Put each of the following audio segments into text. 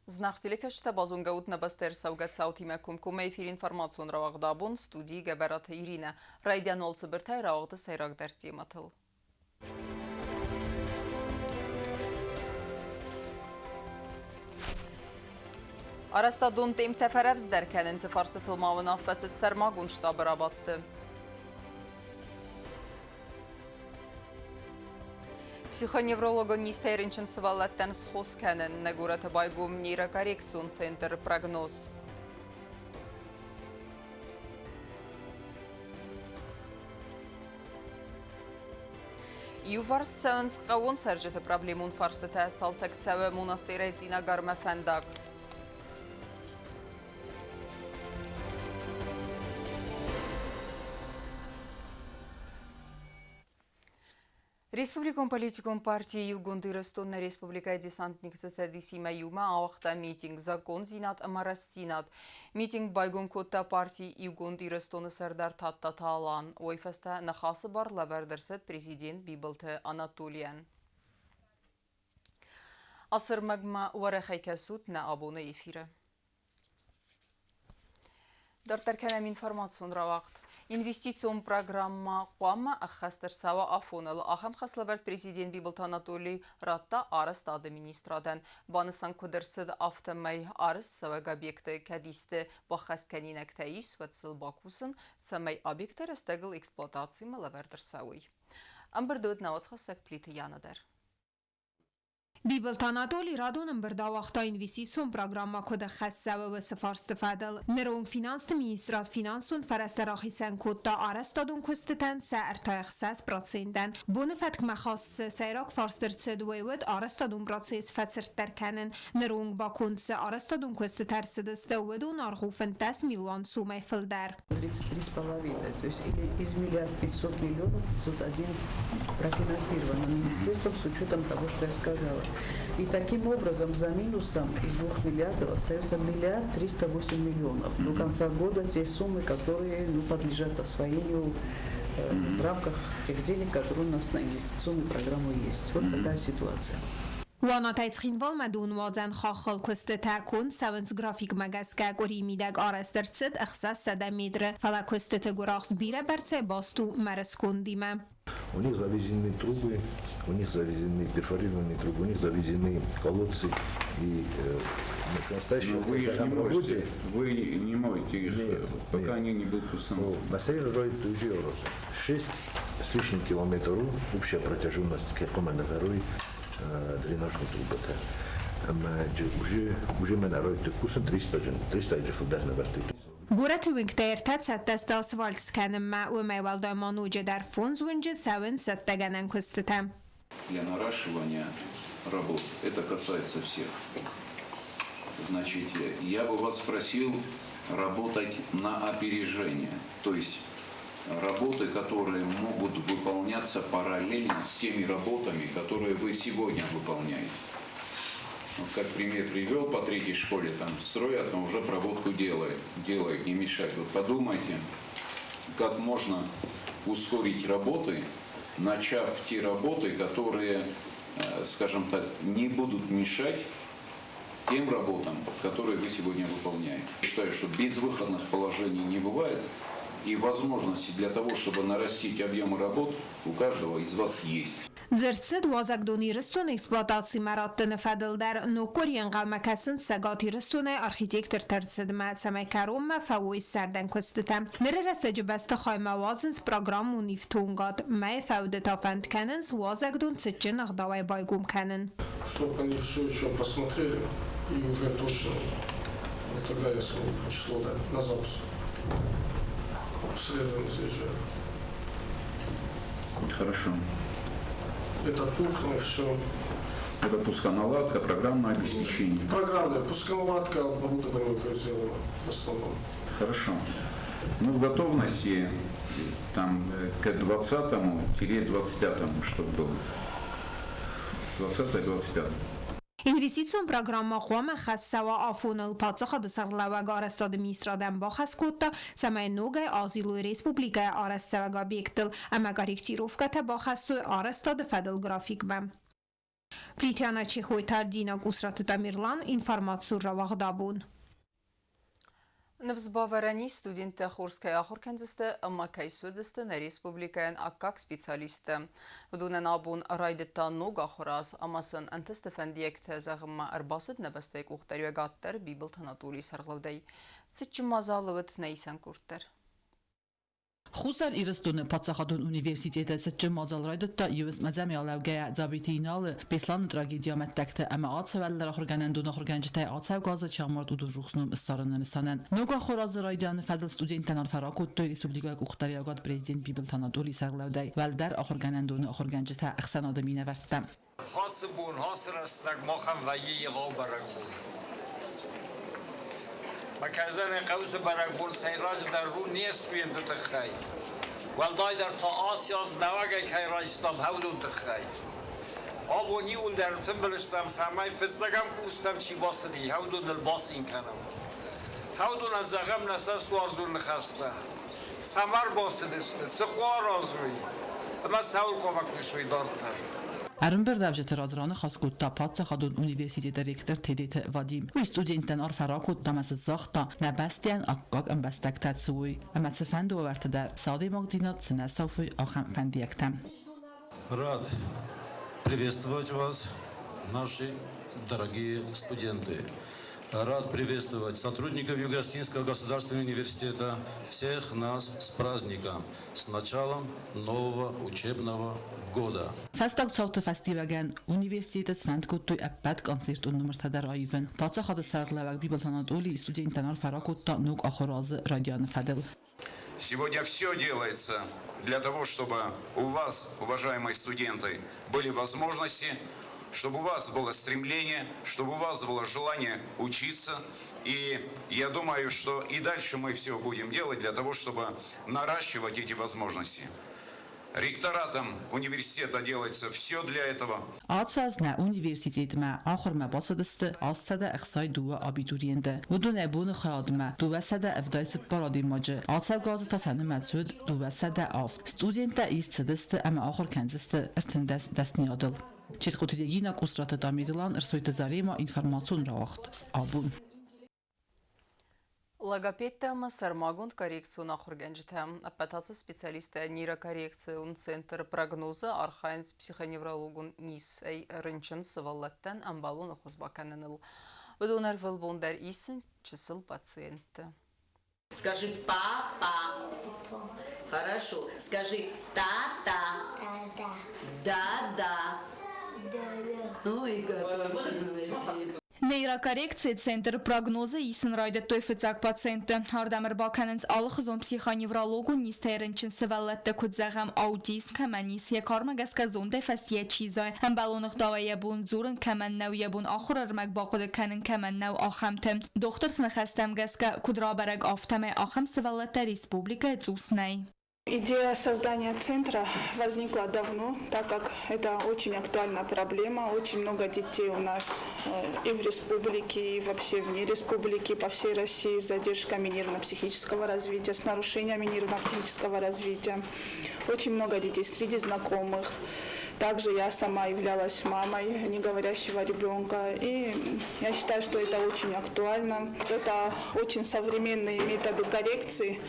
Znachzilikashta bazungaut nabaster saugat sautimekum kume efir informasyon ravagdabun studi geberat Irina Raydian olsa birtay ravagda sayrak dertzi matıl. Arastadun tem teferevz derkenin farslatılmağın affetsit sermagun ştabı rabattı. Психоневрологын нестеринчен сывалаттан схоз кәнін, нәгураты байгум нейрокоррекцион центр прогноз. Юварс цәвінс қауын сәржеті проблемун фарсты тәт салсак цәві монастыры дина гарма фәндаг. Республикон политикон партии Югондырыстонна республика десантникцы тәдисима юма ауақта митинг закон зинат амарастинат. Митинг байгон котта партии Югондырыстонны сардар татта талан. Ойфаста нахасы бар лабардырсыд президент Бибылты Анатолиян. Асыр магма уарахайкасут на абоны эфирі. Дартарканам информацион равақт. Инвестицион программа қуамма аққастыр сава афоныл. Ахам қаслабард президент Бибылты Анатолий ратта арыст администрадан. Банысан көдірсід автомай арыст сава объекты кәдисті бақаст кәнинәк тәйіс вәтсіл бакусын самай объекттар астагыл эксплуатации малабардыр сауый. Амбірдуд навацқасак плиты янадар. Бибылты Анатолий радонын бір давақта инвестицион программа көді қассавы və sıfarsты fədil. Nərong finanslı ministrat finansun fərəstəraxi sən kodda arastadun köstətən sə ərtayıq səs protsenden. Bunu fətk məxassı səyrak farstır çədvəyvəd arastadun protsess fətsirtdərkənin. Nərong bakund sə arastadun köstətərsidə stəvədun arxufən 10 milyon sumay fıldər. 33,5, то есть из миллиард 500 миллионов 501 профинансировано министерством с учетом того, что я сказала. И таким образом за минусом из 2 миллиардов остается 1 308 миллионов. До конца года те суммы, которые подлежат освоению в рамках тех денег, которые у нас на инвестиционную программу есть. Вот такая ситуация. وانا تایتخینوال مدون وازن خاخل کست تاکون سوانس گرافیک مگسکه گوری میدگ آرسترچد اخصاص سده میدره فلا کست تگوراخت بیره برچه باستو مرس کندیمه. У них завезены трубы, у них завезены перфорированные трубы, у них завезены колодцы и на настоящем работе. Вы не можете, пока они не будут установлены. Бассейн роет уже Еврос. 6 с лишним километров общая протяженность Керхомана второй дренажной трубы. Уже мы роет вкусом 300 филдер на верту. گوره تو وینکتر تد ست دست آسفالت سکنم ما و میوال دایمانوجه در فونز ونجد سوین ست دگنن کستتم. Для наращивания работ это касается всех. Значит, я бы вас просил работать на опережение, то есть работы, которые могут выполняться параллельно с теми работами, которые вы сегодня выполняете. Вот как пример привел, по третьей школе там строят, но уже проводку делает, не мешает. Вот подумайте, как можно ускорить работы, начав те работы, которые, скажем так, не будут мешать тем работам, которые вы сегодня выполняете. Считаю, что безвыходных положений не бывает, и возможности для того, чтобы нарастить объемы работ, у каждого из вас есть. زرتسد وازگدونی رستون اکسپلاتاسی مراتن فدل در نوکورین قامکسن سگاتی رستون آرخیتکتر ترسد ما سمی کروم ما فوی سردن کستتم نره رستج بست خواهی موازنس پروگرام و نیفتونگاد ما فوده تافند کننس وازگدون سچن اغداوی بایگوم کنن. Чтобы они все еще посмотрели и уже точно выставляли свое число на запуск. Обследование заезжали. Хорошо. Это пухло, все. Это пусконаладка, программное обеспечение. Программная пусконаладка, оборудование уже сделано в основном. Хорошо. Ну, в готовности там к 20-25, чтобы было. 20-25. Investițion programma قوام خاصه و آفونل پادشاه دسرلا و گارستاد میسترادن با خاص کوتا سمای نوگه آزیلو ریسپوبلیکه آرسته و گابیکتل اما گاریکتیروفکت با خاصو آرستاد فدل گرافیک بم. Բրիտանա Չեխոյթար Դինակ Ուսրատտամիրլան ինֆորմացիու ռավաղդաբուն Նվզբավարանի ստուդենտը խորսկայ ախորքենձստը ըմակայսուդստը նե республикаյան ակակ սպեցիալիստը վդունեն աբուն ռայդետան նոգ ախորազ ամասն ընտստը ֆենդիեք թեզաղմա արբասıd նվստեկ ուղտարյուագատտեր բիբլ թանատուլի սարղլավդեի ծիճմազալվıd նեյսան կուրտեր Խուսան իրստունը պացախադուն ունիվերսիտետը սջմազալ ռայդտա յուս մազամի ալավգայա ձաբիտինալը բեսլան տրագեդիա մտտակտը ամա ացավալլար ախորգանանդուն ախորգանջտայ ացավ գազը չամարդ ու դուրժուխսնում սարնանսանան նոգա խորազը ռայդյան ֆադլ ստուդենտան արֆարակուտ ռեսպուբլիկա ուխտարիագատ պրեզիդենտ բիբլ թանատուլի սարղլավդայ վալդար ախորգանանդուն ախորգանջտա ախսանադամինը վարտա Հասբուն հասրաստակ մոխան վայի եղավ مكازان قوس برقبول سيراج در رو نیست بین دو تخی والدای در تا آسیاز نواگه که راجستم هودون تخی آبو نیول در تنبلشتم سمای فتزگم کوستم چی باسدی هودون الباس این کنم هودون از زغم نسست و آرزون نخسته سمر باسدسته سخوار آزوی اما سهول کمک نشوی دارتر Արմբեր դավժետ ռազրանը խասկուտտա պացախադուն ունիվերսիտետը ռեկտոր թեդեթ վադիմ ու ստուդենտան արֆարակուտ դամասը զախտա նաբաստիան ակկակ ըմբաստակտացուի ամացեֆանդու վարտադա սաուդի մոգդինատ սնասոֆի ախամ фандиектам Рад приветствовать вас, наши дорогие студенты. Рад приветствовать сотрудников Юго-Остинского государственного университета, всех нас с праздником, с началом нового учебного года. Фастак цауты фестиваген университет свандкуттуй аппат концерт уннумртадар айвен. Пацахады сарглавак библтанат оли студентанар фаракутта нук ахоразы радианы фадел. Сегодня все делается для того, чтобы у вас, уважаемые студенты, были возможности, чтобы у вас было стремление, чтобы у вас было желание учиться. И я думаю, что и дальше мы все будем делать для того, чтобы наращивать эти возможности. Ректоратом университета делается все для этого. Ацаз на университетме ахорма басадысты ассада ихсай дуа абитуриенде. Удун эбуны хадма дувасада эвдайсы парадимажы. Ацав газы тасаны мәтсуд дувасада аф. Студента истсадысты ама ахор кензысты иртендес дастниадыл. Четхутирегина кусрата дамирилан ирсойты зарема информацион равахт. Абун. Логопедтама сармагунд коррекцию охорганжтам апатасы специалисты нейрокоррекцион центр прогноза архайнс психоневрологун нис эй рынчын сываллаттан амбалун охозбаканыныл. Выдунар вылбундар исин чисел пациента. Скажи папа. Хорошо. Скажи та-та. Да-да. Ой, какой молодец. Նեյրակարեկցիա ցենտր պրոգնոզը իսն ռայդը տոյֆեցակ պացենտը հարդամր բականենց ալխզոն պսիխոնևրոլոգուն նիստերնչին սվալլատը կուտզաղամ աուտիզմ կամանիս եկարմը գասկազոն դեֆաստիա չիզայ հմբալոնıq դավայաբուն զուրն կամաննավ յաբուն ախուր արմակ բաղոդը կանն կամաննավ ախամթը դողտր թնխաստամ գասկա կուդրաբարակ աֆտամե ախամ սվալլատը республика цуснай. Идея создания центра возникла давно, так как это очень актуальная проблема. Очень много детей у нас и в республике, и вообще вне республики, по всей России с задержками нервно-психического развития, с нарушениями нервно-психического развития. Очень много детей среди знакомых. Также я сама являлась мамой неговорящего ребенка. И я считаю, что это очень актуально. Это очень современные методы коррекции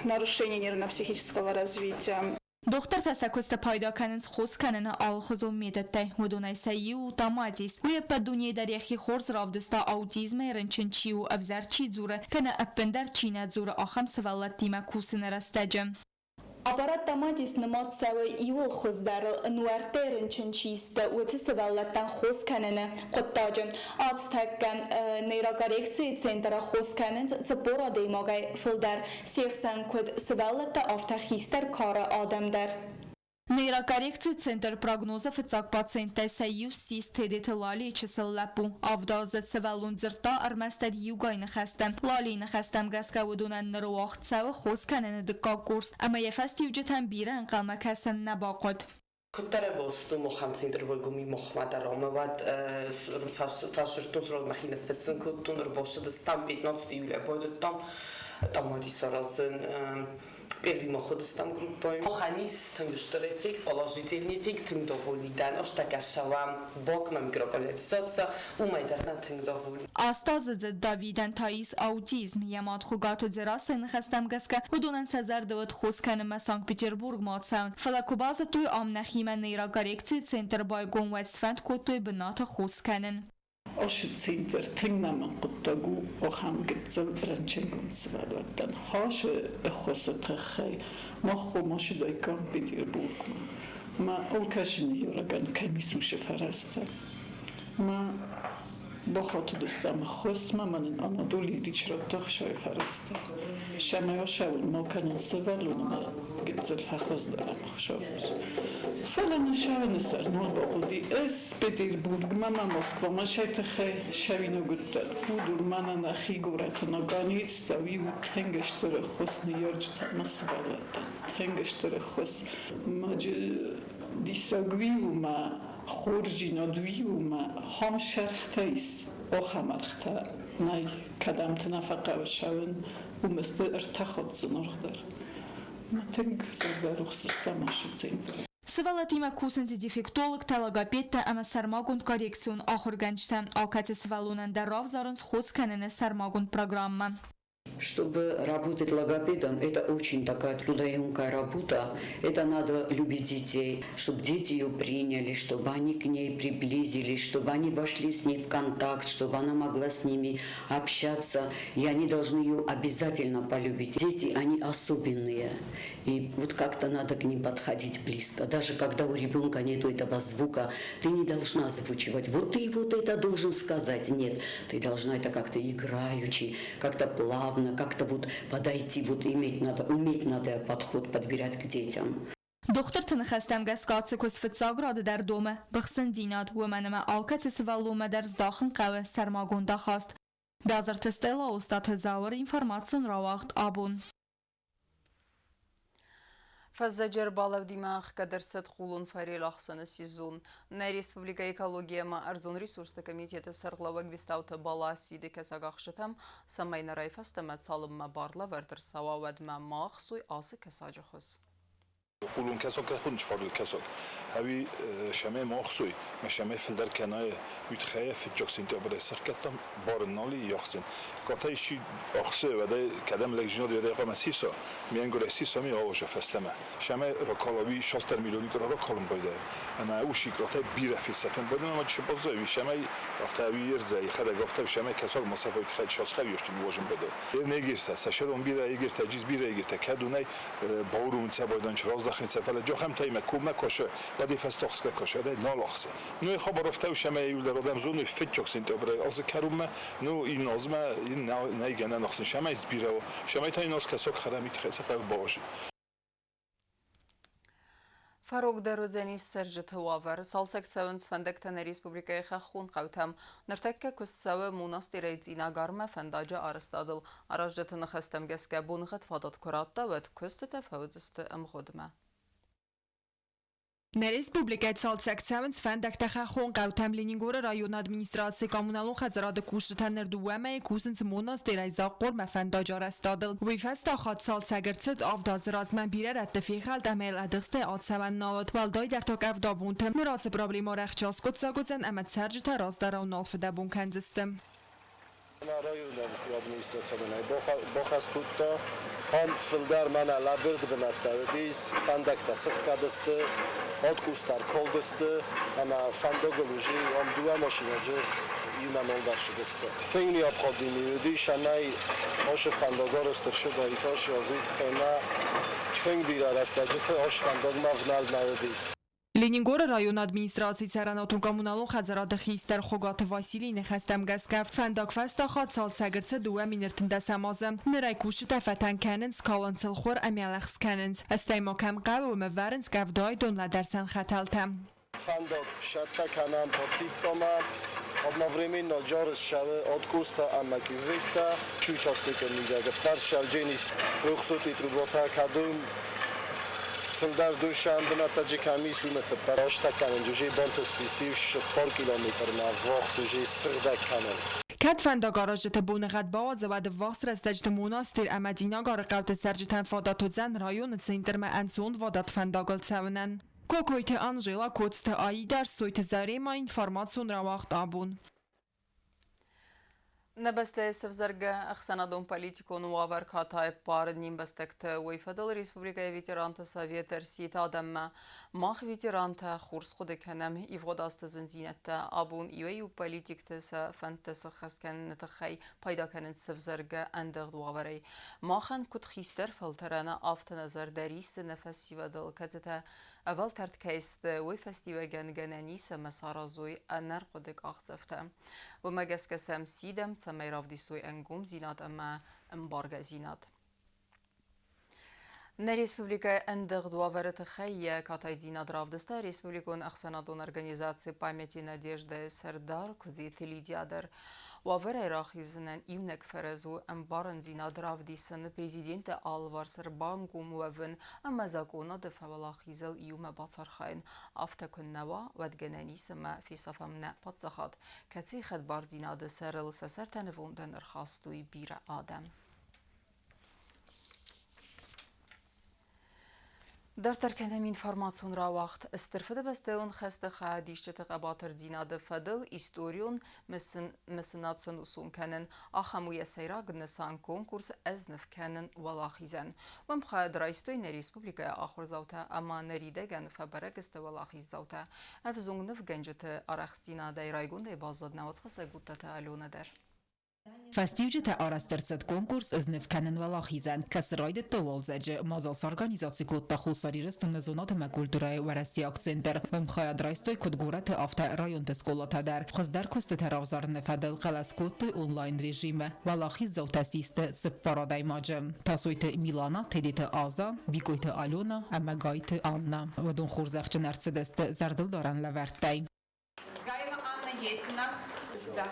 нарушение нервно-психического развития. Доктор тасакуста пайда каненс хоз канена алхозо медетте ودونای سیو تامادیس و بدونی در یخی خورز رافدستا آوتیزم رنچنچیو افزارچی زوره کنه اپندر چینه زوره آخم سوالات تیما کوسن رستجم. Аппарат тамадис намат савы иул хоздары нуартерин чинчисты өте севаллаттан хоз каныны қоттажым. Ацтаккан нейрокоррекция центра хоз канын сапора деймагай филдар 80 код севаллатта автохистер кара адамдар. Нейрокоррекция центр прогноза фицак пациента саюз систедет лали чиселлапу. Авдазет севалун зерта армастер югай нахастам. Лали нахастам гаска ودونن نروخت سو خوز کنن دکا کورس. اما یفستی وجتن بیرن قلم کسن نباقد. كتر بوستو مخم سنتر بقومي مخمد راموات فاشرتون سرال مخين فسن كتون رباشد استم بيتنات ستيول أبود التام تامادي سرازن Певи моходстам группой. Оханис тангштер эффект, положительный эффект тыңдоволидан. Оштакашавам бокма микрополяризация, умайдарна тыңдоволи. Astazı Davidən Tais autizm yamad xugatı zerasın xəstəm qəskə hudunən səzər dəvət xoskanımə Sankt-Peterburg matsan. Falakubazı tuy amnəximə neyra qarekci center baygon vətsfənd kotuy binatı xoskanın. Aşı center tınnaman qıttagu oxam gitzel rənçengum svalvatdan. Haşı xosatı xay. Maxo maşı daykan Peterburg ma. Ma olkaşını yoragan kamisuşu farasta. Ma با خاطر دستم خواست من آنادولی دیچرا تخشای فرسته شما شاول ما کنن سوالون ما گذل فخاز دارم خوشافز فلان شاول نسر نال باقودی اس پتربورگ ما مسکو ما شایت خی شاوینو گذل بودور من نخی گورت نگانیت استوی و تنگشتر خواست نیارج تماس والدن تنگشتر خواست ما دیساگوی و ما خورجی ندوی و ما هم شرخته است آخه مرخته نای کدام تنفقه و شون و مثل ارتخاد زنار دار ما تنگ زرده روح سیستم آشد زنده Свалатима кусензи дефектолог талагапетта ама сармагунд коррекцион ахурганчтан алкати свалунан дарав зарунс хосканене сармагунд программа. Чтобы работать логопедом, это очень такая трудоемкая работа. Это надо любить детей, чтобы дети ее приняли, чтобы они к ней приблизились, чтобы они вошли с ней в контакт, чтобы она могла с ними общаться. И они должны ее обязательно полюбить. Дети, они особенные. И вот как-то надо к ним подходить близко. Даже когда у ребенка нет этого звука, ты не должна озвучивать. Вот ты вот это должен сказать. Нет, ты должна это как-то играючи, как-то плавно, как-то вот подойти, вот уметь надо подход подбирать к детям. Доктор тынхастам гаскатсы косфитсаграды дар доме, бахсандинат, уэманама алкати свалуме дар здахын каве сармагунда хаст. Дазар тестела устат зауэр информацион равахт абун. فزجر بالو دماغ كدرست خولون فريل أحسن سيزون نا республика экология ма арзон ресурсты комитеті сарғлауак бестауты бала сиді кәсағақшытам самайна райфастамат салымма барла вәрдір сава вәдма мақ суй асы кәсажы құз. قولون كساك خونش فارل كساك هاوي شمع ماخسوي ما شمع في الدر كناية يتخيل في الجاكسين تقبل سرقتهم بارنالي يخسن قطعي شيء أخسر وده كلام لجنة ده رقم سيسا مينقول سيسا مي آوش فستمه شمع ركالوي 60 مليون كرا ركالم بايده أما أوشي قطعي بيره في سفن بدون ما تشوف بازوي شمع أفتاوي يرزاي خدا قفته شمع كساك مسافة يتخيل شخص خير يشتم واجم بده نيجيسته سشلون بيره يجيسته تجيز بيره يجيسته كادوني باورون سبايدان شراز داخل سفر جاهم تايم كوم كوشه بدي فستخس كوشه ده نالخس نو خبر رفته وشما يولد رادم زون فيتشوك سنت أبرة از كروم نو این نظم این نایگانه نخسن شما إزبيره شما تاي ناس كساك خرامي تخسر خير باش فاروق درودزنی سرجت هوافر سالسک سوانس فندکتن республикای خون قوتم نرتک کستسو مناستیره زیناگارم فنداج آرستادل آراجدتن خستم گسک بونخت فادات کراتا ود کست تفاوضست امخودمه. На республикат салцакцаванс фандактаха хон қавтам Ленингора район администрации коммуналун хазарады куштанер дуаме кусенс монастырь айзаққор мафандаж арастадыл. Вифаста хат салцагерцет авдазыр азман бирер аттфихал дамел адығсты атсаван налад. Валдай در так авдабунтым мирацы проблема рахчас котсагоцен амат саржы тараздар ауналфыда бунканзыстым. رایون администрацияны бохас кутта хан филдар мана лабирд бинаттавдис фандакта сыхкадысты откустар колдысты ама фандогол уже ам дуа машина жер имам олдашдысты теңни абходимиуди шамай ош фандогоростер шуда итош язуит хема теңг бира растаджит ош фандогма внал навдис Ленингора район администрации саранатун коммуналун хазарады хистер хогат Василий нехастам гаскав фандак фаста хат салцагерце дуа минертинда самазы нерай куши тафатан каненс калансыл хор амялахс каненс астайма кам қаву маваренс гавдай донла дарсан хаталтам фандак шатта канам подсипкома одновременно жарс шаве откуста амакивита чучастыка мидага паршал женис 200 трубота кадум Филдар душанбе на таджиками сумета парашта канен жужи бонтасти 34 километр на вахт жужи сырда канен كاد فندقارج تبون غد باز و دواصر استجد مناستر امدینا گار قوت سرجتن فاداتو زن رایون سینتر ما انسون وادات فندقال سونن کوکویت انجیلا کوتست آیی در سویت زاری ما اینفارماسیون را وقت آبون نبسته سفزرگه اخسندون پالیتیکون واور کاتای پار نیم بستکت ویفدل ریسپوبلیکای ویترانت سویت رسیت آدم ماخ ویترانت خورس خود کنم ایفود است زنزینت آبون ایوی پالیتیکت سفنت سخسکن نتخی پیدا کنن سفزرگه اندغ واوری ماخن کد خیستر فلترانه آفت نظر دریس نفسی ودل کزته اول ترد کیست وی فستیوگن گنانی سمسارا زوی انر قدک آخزفته و مگس کسم سیدم سمی رافدی سوی انگوم زیناد اما امبارگ زیناد Республика Эндер дуаверет хай катай динад равдеста республикон ахсанадон организации памяти надежды Сердар кузит лидиадер وافر راخیزنن ایونک فرزو امبارن دیناد равдисан президента Алвар Сербангу موون اما زاگونا دفعه خیزل ایوم باطرخاین افته کننوا ودگنانی سما فی صفمنا پاتزخاد کتی خدبار دیناد سرل سسر تنووندن ارخاستوی بیر آدم در ترکنم اینفارماسیون را وقت استرفده بستون خسته خادیشت تقاباتر دیناد فدل ایستوریون مسناتسن اسوم کنن آخموی سیراگ نسان کنکورس ازنف کنن ولاخیزن و مخاد رایستوی نریسپوبلیکا آخر زوتا اما نریدگن فبرگست ولاخیز زوتا افزونگ نف گنجت آرخ دیناده رایگونده بازد نوات خسته گوتت الونه در Фестивжите арастырцет конкурс изневкенен валахизен, кесрайдет тавалзеджи, мазалс организации кутта хусариристун незонатыма культурай вараси акцентер, вымхая драйстой кутгураты афта район тесколата дар, хоздар косты таравзар нефадел қалас куттой онлайн режиме, валахиз заутасисты цыппарадай маджим, тасойты Милана, тедиты Аза, бикойты Алена, ама гайты Анна, вадун хурзахчы нарцедесты зардыл даран лавертай. Гаева Анна есть у нас? Да.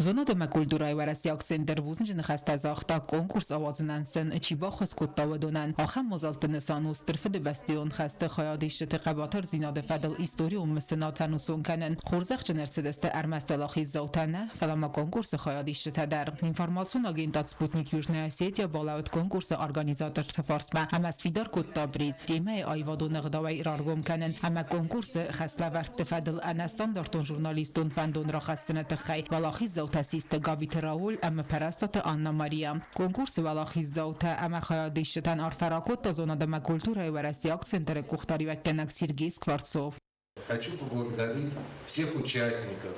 زناد مکولدورای ورسی اکسندر بوزن جن خسته زاختا کنکورس آوازننسن چی با خس کتا و دونن آخم مزالت نسانوس طرف دبستیون خسته خیادیش تقباتر زیناد فدل ایستوریوم مسنات تنوسون کنن خورزخ جنر سدست ارمستالاخی زوتنه فلما کنکورس خیادیش تدر اینفارماسیون آگینتات سپوتنیک یوژنه اسیتیا بالاوت کنکورس ارگانیزاتر تفارسمه هم از فیدار کتا بریز گیمه آیوادو نغداوی رارگوم کنن هم کنکورس خسته ورت فدل انستاندارتون ژورنالیستون فندون را خستنه تخی ولاخی تاسیست گابیت راول ام پرستات آنا ماریا کنکورس ولاخیز زوتا ام خیادیشتن ارفراکوت تا زوناد مکولتورای ورسی акцентер кухтари векенак Сергей Скворцов. Хочу поблагодарить всех участников,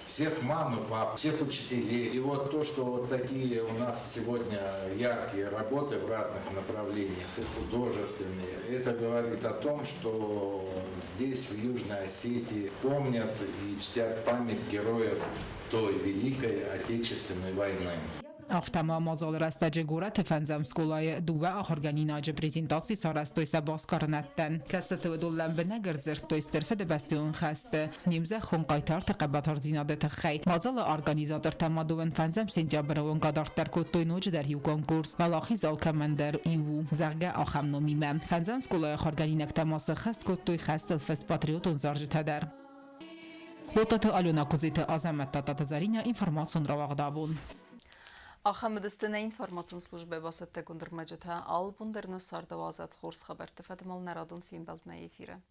всех мам и пап, всех учителей. И вот то, что вот такие у нас сегодня яркие работы в разных направлениях, и художественные, это говорит о том, что здесь, в Южной Осетии, помнят и чтят память героев той Великой Отечественной войны. افتما مازال رستج گورت فنزم سکولای دوه آخرگانی ناج پریزنتاسی سارستوی سباس کارنتن کست و دولن به نگرزرت توی استرفه دبستیون خسته نیمزه خون قایتار تقباتار زیناده تخی مازال ارگانیزاتر تمادوون فنزم سنتیابر و انقدارتر کتوی نوج در هیو کنکورس ولاخی زال کمندر ایو زرگه آخم نومیمه فنزم سکولای آخرگانی نک تماس خست کتوی خست الفست پاتریوتون زارج تدر بوتات آلونا کوزیت آزمت تاتات زارینیا اینفارماسیون را واقدابون Ахамедистина информационная служба басатта гундермаджата албундерна сардавазат хорс хабарты фатимал нарадун фильм балдна эфира.